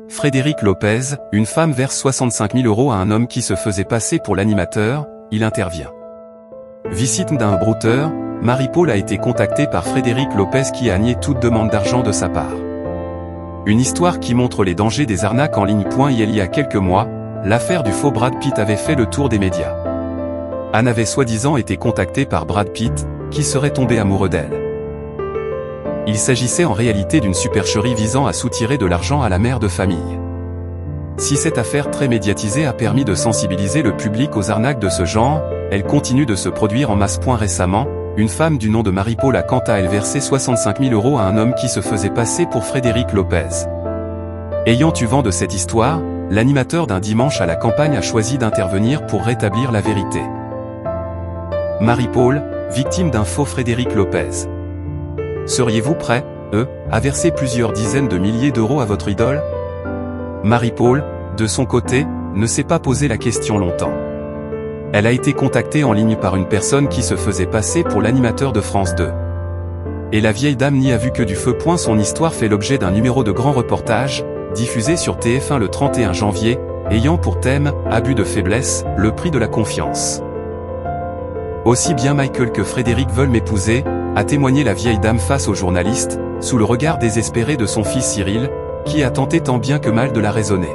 Frédéric Lopez, une femme verse 65 000 € à un homme qui se faisait passer pour l'animateur, il intervient. Victime d'un brouteur, Marie-Paul a été contactée par Frédéric Lopez qui a nié toute demande d'argent de sa part. Une histoire qui montre les dangers des arnaques en ligne. Il y a quelques mois, l'affaire du faux Brad Pitt avait fait le tour des médias. Anne avait soi-disant été contactée par Brad Pitt, qui serait tombé amoureux d'elle. Il s'agissait en réalité d'une supercherie visant à soutirer de l'argent à la mère de famille. Si cette affaire très médiatisée a permis de sensibiliser le public aux arnaques de ce genre, elle continue de se produire en masse. Récemment, une femme du nom de Marie-Paul a quant à elle versé 65 000 € à un homme qui se faisait passer pour Frédéric Lopez. Ayant eu vent de cette histoire, l'animateur d'un dimanche à la campagne a choisi d'intervenir pour rétablir la vérité. Marie-Paul, victime d'un faux Frédéric Lopez. Seriez-vous prêt, à verser plusieurs dizaines de milliers d'euros à votre idole? Marie-Paul, de son côté, ne s'est pas posé la question longtemps. Elle a été contactée en ligne par une personne qui se faisait passer pour l'animateur de France 2. Et la vieille dame n'y a vu que du feu. Son histoire fait l'objet d'un numéro de grand reportage, diffusé sur TF1 le 31 janvier, ayant pour thème « Abus de faiblesse, le prix de la confiance ». Aussi bien Michael que Frédéric veulent m'épouser, a témoigné la vieille dame face aux journalistes, sous le regard désespéré de son fils Cyril, qui a tenté tant bien que mal de la raisonner.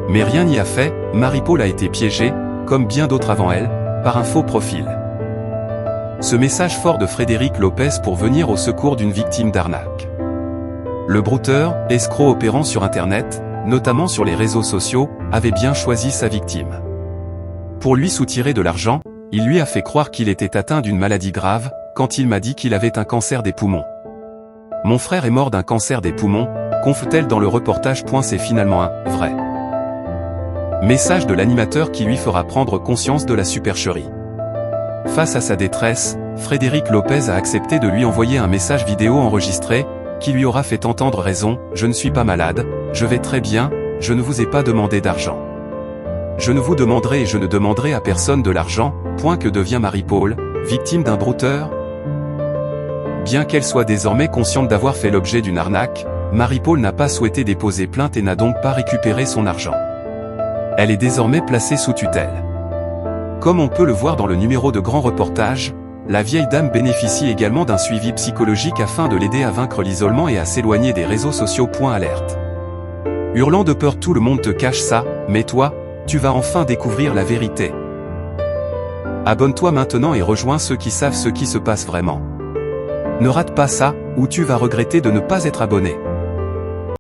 Mais rien n'y a fait, Marie-Paul a été piégée, comme bien d'autres avant elle, par un faux profil. Ce message fort de Frédéric Lopez pour venir au secours d'une victime d'arnaque. Le brouteur, escroc opérant sur Internet, notamment sur les réseaux sociaux, avait bien choisi sa victime. Pour lui soutirer de l'argent, il lui a fait croire qu'il était atteint d'une maladie grave, quand il m'a dit qu'il avait un cancer des poumons. Mon frère est mort d'un cancer des poumons, confie-t-elle dans le reportage. C'est finalement un « vrai ». Message de l'animateur qui lui fera prendre conscience de la supercherie. Face à sa détresse, Frédéric Lopez a accepté de lui envoyer un message vidéo enregistré, qui lui aura fait entendre raison: « Je ne suis pas malade, je vais très bien, je ne vous ai pas demandé d'argent. Je ne vous demanderai et je ne demanderai à personne de l'argent. » Que devient Marie-Paul, victime d'un brouteur? Bien qu'elle soit désormais consciente d'avoir fait l'objet d'une arnaque, Marie-Paul n'a pas souhaité déposer plainte et n'a donc pas récupéré son argent. Elle est désormais placée sous tutelle. Comme on peut le voir dans le numéro de grand reportage, la vieille dame bénéficie également d'un suivi psychologique afin de l'aider à vaincre l'isolement et à s'éloigner des réseaux sociaux. Alerte. Hurlant de peur, tout le monde te cache ça, mais toi, tu vas enfin découvrir la vérité. Abonne-toi maintenant et rejoins ceux qui savent ce qui se passe vraiment. Ne rate pas ça, ou tu vas regretter de ne pas être abonné.